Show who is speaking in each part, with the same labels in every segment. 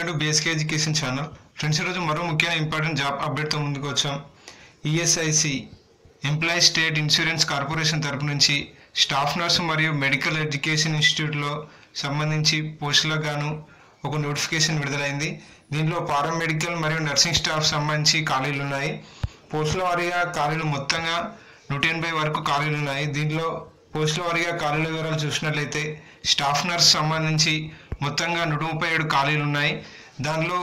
Speaker 1: Welcome to basic education channel. Friends, ఈరోజు మరో ముఖ్యమైన ఇంపార్టెంట్ జాబ్ అప్డేట్తో ముందుకు వచ్చాం. ESIC employees state insurance corporation తరపు నుంచి స్టాఫ్ నర్స్ మరియు మెడికల్ ఎడ్యుకేషన్ ఇన్స్టిట్యూట్లో సంబంధించి పోస్టులకు గాను ఒక నోటిఫికేషన్ విడుదలైంది. దీనిలో పారామెడికల్ మరియు నర్సింగ్ స్టాఫ్ సంబంధించి ఖాళీలు ఉన్నాయి. పోస్టుల వారీగా ఖాళీలు మొత్తంగా 180 వరకు ఖాళీలు ఉన్నాయి. దీనిలో పోస్టుల వారీగా ఖాళీల వివరాలు చూసినట్లయితే స్టాఫ్ నర్స్ సంబంధించి మొత్తంగా 137 ఖాళీలు ఉన్నాయి. దానిలో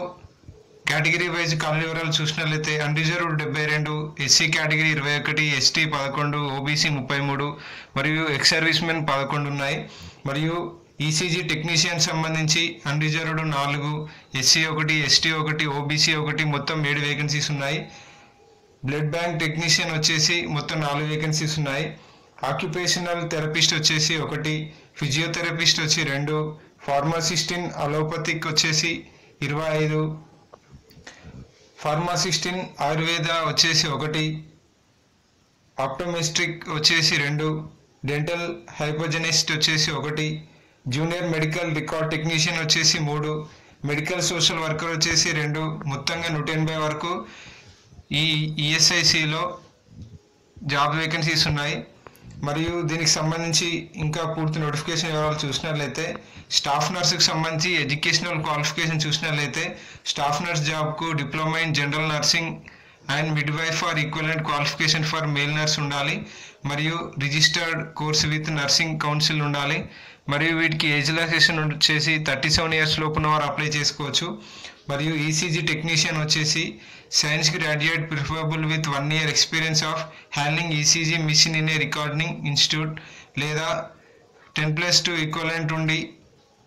Speaker 1: కేటగిరీ వైజ్ ఖాళీ వివరాలు చూసినట్లయితే unreserved 72, SC category 21, ST 11, OBC 33 మరియు ఎక్స్ సర్వీస్ మెన్ 11 ఉన్నాయి. మరియు ఈసీజీ టెక్నీషియన్ సంబంధించి అన్రిజర్వ్డ్ 4, ఎస్సీ 1, ఎస్టీ 1, ఓబీసీ 1 మొత్తం 7 వేకెన్సీస్ ఉన్నాయి. బ్లడ్ బ్యాంక్ టెక్నీషియన్ వచ్చేసి మొత్తం 4 వేకెన్సీస్ ఉన్నాయి. ఆక్యుపేషనల్ థెరపిస్ట్ వచ్చేసి 1, ఫిజియోథెరపిస్ట్ వచ్చి 2, ఫార్మసిస్ట్ ఇన్ అలోపతిక్ వచ్చేసి 25, ఫార్మసిస్ట్ ఇన్ ఆయుర్వేద వచ్చేసి 1, ఆప్టోమెట్రిక్ వచ్చేసి 2, డెంటల్ హైపోజెనిస్ట్ వచ్చేసి 1, జూనియర్ మెడికల్ రికార్డ్ టెక్నీషియన్ వచ్చేసి 3, మెడికల్ సోషల్ వర్కర్ వచ్చేసి 2, మొత్తంగా 180 వరకు ఈ ఈఎస్ఐసిలో జాబ్ వేకెన్సీస్ ఉన్నాయి. మరియు దీనికి సంబంధించి ఇంకా పూర్తి నోటిఫికేషన్ వివరాలు చూసినట్లయితే స్టాఫ్ నర్స్కి సంబంధించి ఎడ్యుకేషనల్ క్వాలిఫికేషన్ చూసినట్లయితే స్టాఫ్ నర్స్ జాబ్కు diploma in general nursing and midwife for equivalent qualification for male nurse ఉండాలి. మరియు registered course with nursing council ఉండాలి. మరియు వీటికి ఏజ్ రిలాక్సేషన్ వచ్చేసి 37 ఇయర్స్ లోపున వారు అప్లై చేసుకోవచ్చు. మరియు ఈసీజీ టెక్నీషియన్ వచ్చేసి science graduate preferable with 1 year experience of handling ECG mission in a recording institute లేదా 10+2 ఈక్వలెంట్ ఉండి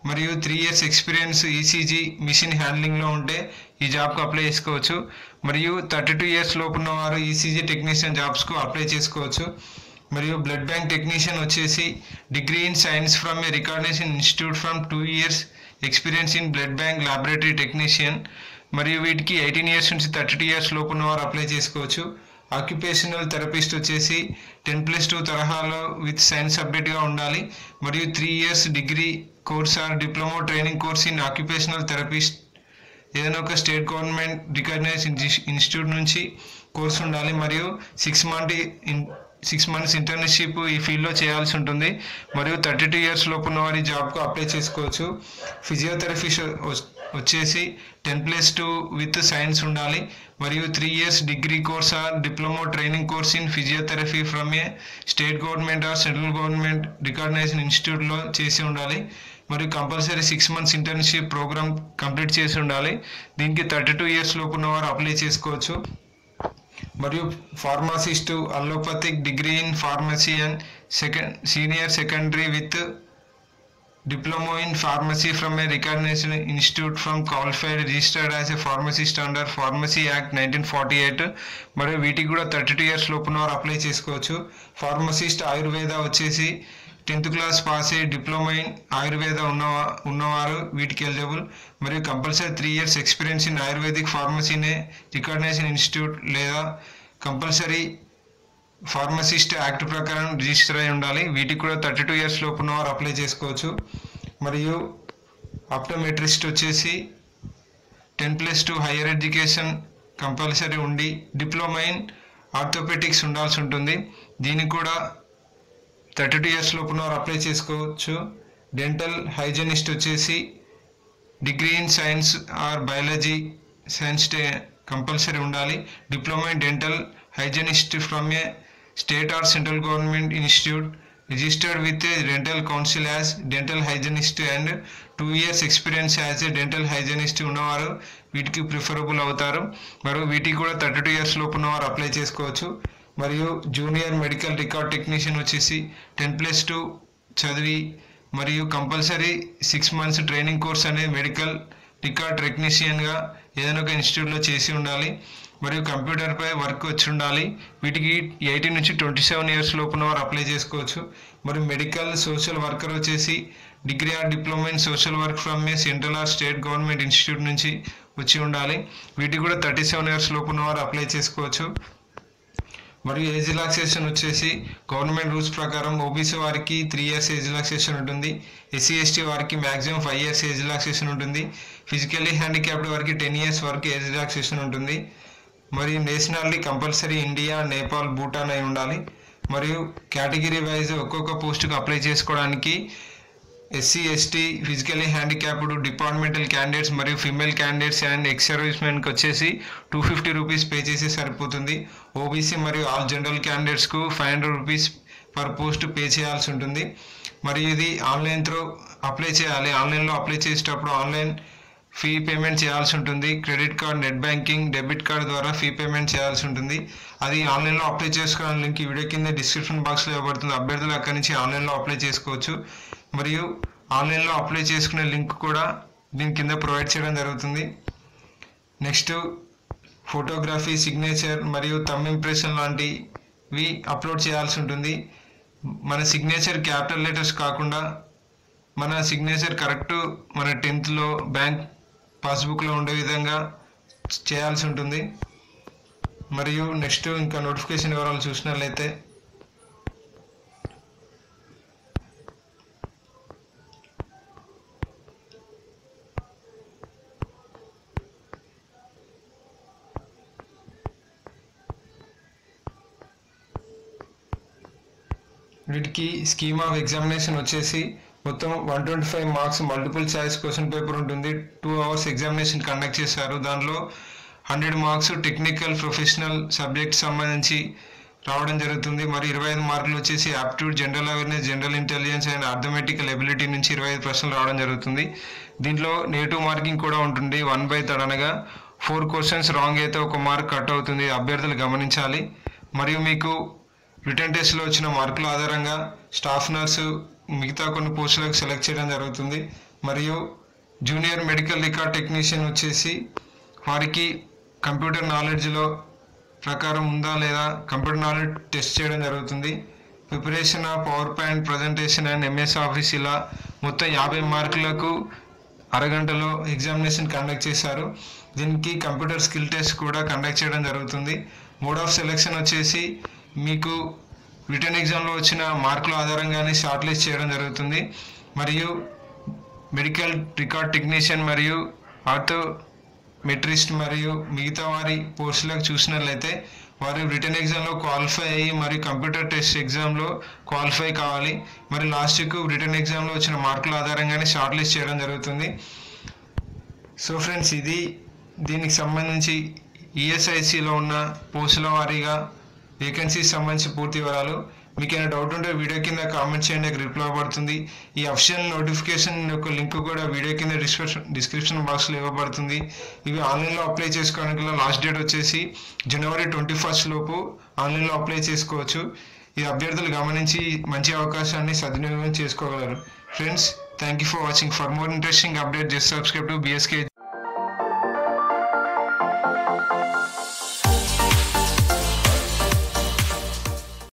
Speaker 1: మరియు 3 years ఎక్స్పీరియన్స్ ఈసీజీ మిషన్ హ్యాండ్లింగ్లో ఉంటే ఈ జాబ్కు అప్లై చేసుకోవచ్చు. మరియు 32 years లోపున్న వారు ఈసీజీ టెక్నీషియన్ జాబ్స్కు అప్లై చేసుకోవచ్చు. మరియు బ్లడ్ బ్యాంక్ టెక్నీషియన్ వచ్చేసి degree in science from a recordation institute from 2 years experience in blood bank laboratory technician. మరియు వీటికి 18 years నుంచి 32 years లోపున్న వారు అప్లై చేసుకోవచ్చు. ఆక్యుపేషనల్ థెరపిస్ట్ వచ్చేసి 10+2 తరహాలో విత్ సైన్స్ సబ్జెక్ట్గా ఉండాలి. మరియు 3 years degree course or diploma training course in occupational therapist ఏదైనా ఒక స్టేట్ గవర్నమెంట్ రికగ్నైజ్ ఇన్స్టిట్యూట్ నుంచి కోర్సు ఉండాలి. మరియు 6 months ఇంటర్న్షిప్ ఈ ఫీల్డ్లో చేయాల్సి ఉంటుంది. మరియు 32 years లోపున్న వారి జాబ్కు అప్లై చేసుకోవచ్చు. ఫిజియోథెరపిస్ట్ వచ్చేసి 10+2 విత్ సైన్స్ ఉండాలి. మరియు 3 years degree course or diploma training course in physiotherapy from a state government or central government recognized ఇన్స్టిట్యూట్లో చేసి ఉండాలి. మరియు compulsory 6 months internship program complete చేసి ఉండాలి. దీనికి 32 years లోపున్న వారు అప్లై చేసుకోవచ్చు. మరియు pharmacist allopathic degree in pharmacy and senior secondary with diploma in pharmacy from a recognized institute from qualified registered as a pharmacist under pharmacy act 1948. మరియు వీటికి కూడా 32 years లోపున వారు అప్లై చేసుకోవచ్చు. ఫార్మసిస్ట్ ఆయుర్వేద వచ్చేసి 10th class పాస్ అయ్యి diploma in Ayurveda ఉన్నవారు వీటికి eligible. మరియు compulsory 3 years experience in Ayurvedic ఫార్మసీనే రికగ్నైజ్డ్ ఇన్స్టిట్యూట్ లేదా కంపల్సరీ ఫార్మసిస్ట్ యాక్ట్ ప్రకారం రిజిస్టర్ అయి ఉండాలి. వీటికి కూడా 32 years లోపున్న వారు అప్లై చేసుకోవచ్చు. మరియు ఆప్టోమెట్రిస్ట్ వచ్చేసి 10+2 హైయర్ ఎడ్యుకేషన్ కంపల్సరీ ఉండి డిప్లొమా ఇన్ ఆర్థోపెటిక్స్ ఉండాల్సి ఉంటుంది. దీనికి కూడా 32 years లోపున వారు అప్లై చేసుకోవచ్చు. డెంటల్ హైజెనిస్ట్ వచ్చేసి degree in science or biology science compulsory ఉండాలి. Diploma in dental hygienist from a state or central government institute registered with a dental council as dental hygienist and 2 years experience as a dental hygienist ఉన్నవారు వీటికి preferable అవుతారు. మరియు వీటికి కూడా 32 years లోపున్న వారు apply చేసుకోవచ్చు. మరియు జూనియర్ మెడికల్ రికార్డ్ టెక్నీషియన్ వచ్చేసి 10+2 చదివి మరియు కంపల్సరీ 6 months ట్రైనింగ్ కోర్స్ అనేది మెడికల్ రికార్డ్ టెక్నీషియన్గా ఏదైనా ఒక ఇన్స్టిట్యూట్లో చేసి ఉండాలి. మరియు కంప్యూటర్పై వర్క్ వచ్చి ఉండాలి. వీటికి 18 నుంచి 27 years లోపున వారు అప్లై చేసుకోవచ్చు. మరియు మెడికల్ సోషల్ వర్కర్ వచ్చేసి degree or diploma in social work from A central or state government institute నుంచి వచ్చి ఉండాలి. వీటికి కూడా 37 years లోపున వారు అప్లై చేసుకోవచ్చు. మరియు ఏజ్ రిలాక్సేషన్ వచ్చేసి గవర్నమెంట్ రూల్స్ ప్రకారం ఓబీసీ వారికి 3 years ఏజ్ రిలాక్సేషన్ ఉంటుంది. ఎస్సీ ఎస్టీ వారికి మ్యాక్సిమం 5 years ఏజ్ రిలాక్సేషన్ ఉంటుంది. ఫిజికల్లీ హ్యాండిక్యాప్డ్ వారికి 10 years వరకు ఏజ్ రిలాక్సేషన్ ఉంటుంది. మరియు nationality compulsory India, Nepal, Bhutan అయి ఉండాలి. మరియు కేటగిరీ వైజ్ ఒక్కొక్క పోస్టుకు అప్లై చేసుకోవడానికి SC ST, physically handicapped, departmental candidates మరియు ఫీమేల్ క్యాండిడేట్స్ అండ్ ఎక్స్ సర్వీస్మెన్కి వచ్చేసి 250 రూపీస్ పే చేసి సరిపోతుంది. ఓబీసీ మరియు ఆల్ జనరల్ క్యాండిడేట్స్కు 500 రూపీస్ పర్ పోస్ట్ పే చేయాల్సి ఉంటుంది. మరియు ఇది ఆన్లైన్ త్రూ అప్లై చేయాలి. ఆన్లైన్లో అప్లై చేసేటప్పుడు ఆన్లైన్ ఫీ పేమెంట్ చేయాల్సి ఉంటుంది. Credit card, net banking, debit card ద్వారా ఫీ పేమెంట్ చేయాల్సి ఉంటుంది. అది ఆన్లైన్లో అప్లై చేసుకోవడానికి లింక్ ఈ వీడియో కింద డిస్క్రిప్షన్ బాక్స్లో ఇవ్వబడుతుంది. అభ్యర్థులు అక్కడి నుంచి ఆన్లైన్లో అప్లై చేసుకోవచ్చు. మరియు ఆన్లైన్లో అప్లై చేసుకునే లింక్ కూడా దీని కింద ప్రొవైడ్ చేయడం జరుగుతుంది. నెక్స్ట్ ఫోటోగ్రఫీ, సిగ్నేచర్ మరియు థంబ్ ఇంప్రెషన్ లాంటివి అప్లోడ్ చేయాల్సి ఉంటుంది. మన సిగ్నేచర్ క్యాపిటల్ లెటర్స్ కాకుండా మన సిగ్నేచర్ కరెక్ట్ మన 10th బ్యాంక్ పాస్బుక్లో ఉండే విధంగా చేయాల్సి ఉంటుంది. మరియు నెక్స్ట్ ఇంకా నోటిఫికేషన్ వివరాలు చూసినట్లయితే వీటికి స్కీమ్ ఆఫ్ ఎగ్జామినేషన్ వచ్చేసి మొత్తం 125 marks multiple choice question paper ఉంటుంది. 2 hours ఎగ్జామినేషన్ కండక్ట్ చేశారు. దానిలో 100 మార్క్స్ టెక్నికల్, ప్రొఫెషనల్ సబ్జెక్ట్ సంబంధించి రావడం జరుగుతుంది. మరి 25 మార్కులు వచ్చేసి aptitude, general awareness, general intelligence and arithmetical ability నుంచి 25 ప్రశ్నలు రావడం జరుగుతుంది. దీంట్లో నెగిటివ్ మార్కింగ్ కూడా ఉంటుంది. 1/3 అనగా 4 questions రాంగ్ అయితే 1 మార్క్ కట్ అవుతుంది. అభ్యర్థులు గమనించాలి. మరియు మీకు రిటర్న్ టెస్ట్లో వచ్చిన మార్కుల ఆధారంగా స్టాఫ్ నర్సు మిగతా కొన్ని పోస్టులకు సెలెక్ట్ చేయడం జరుగుతుంది. మరియు జూనియర్ మెడికల్ రికార్డ్ టెక్నీషియన్ వచ్చేసి వారికి కంప్యూటర్ నాలెడ్జ్లో ప్రకారం ఉందా లేదా కంప్యూటర్ నాలెడ్జ్ టెస్ట్ చేయడం జరుగుతుంది. Preparation of power point presentation and MS office ఇలా మొత్తం 50 మార్కులకు అరగంటలో ఎగ్జామినేషన్ కండక్ట్ చేశారు. దీనికి కంప్యూటర్ స్కిల్ టెస్ట్ కూడా కండక్ట్ చేయడం జరుగుతుంది. మోడ్ ఆఫ్ సెలెక్షన్ వచ్చేసి మీకు రిటర్న్ ఎగ్జామ్లో వచ్చిన మార్కుల ఆధారంగానే షార్ట్ లిస్ట్ చేయడం జరుగుతుంది. మరియు మెడికల్ రికార్డ్ టెక్నీషియన్ మరియు ఆర్థోమెట్రిస్ట్ మరియు మిగతా వారి పోస్టులకు చూసినట్లయితే వారు రిటర్న్ ఎగ్జామ్లో క్వాలిఫై అయ్యి మరియు కంప్యూటర్ టెస్ట్ ఎగ్జామ్లో క్వాలిఫై కావాలి. మరి లాస్ట్కు రిటర్న్ ఎగ్జామ్లో వచ్చిన మార్కుల ఆధారంగానే షార్ట్ లిస్ట్ చేయడం జరుగుతుంది. సో ఫ్రెండ్స్, ఇది దీనికి సంబంధించి ఈఎస్ఐసిలో ఉన్న పోస్టుల వారీగా వేకెన్సీస్ సంబంధించి పూర్తి వివరాలు. మీకు ఏమైనా డౌట్ ఉంటే వీడియో కింద కామెంట్ చేయండి, అక్కడ రిప్లై పడుతుంది. ఈ అఫిషియల్ నోటిఫికేషన్ యొక్క లింక్ కూడా వీడియో కింద డిస్క్రిప్షన్ బాక్స్లో ఇవ్వబడుతుంది. ఇవి ఆన్లైన్లో అప్లై చేసుకోవడానికి లాస్ట్ డేట్ వచ్చేసి January 21st లోపు ఆన్లైన్లో అప్లై చేసుకోవచ్చు. ఈ అభ్యర్థులు గమనించి మంచి అవకాశాన్ని సద్వినియోగం చేసుకోగలరు. Friends, thank you for watching. For more interesting update just subscribe to BSK.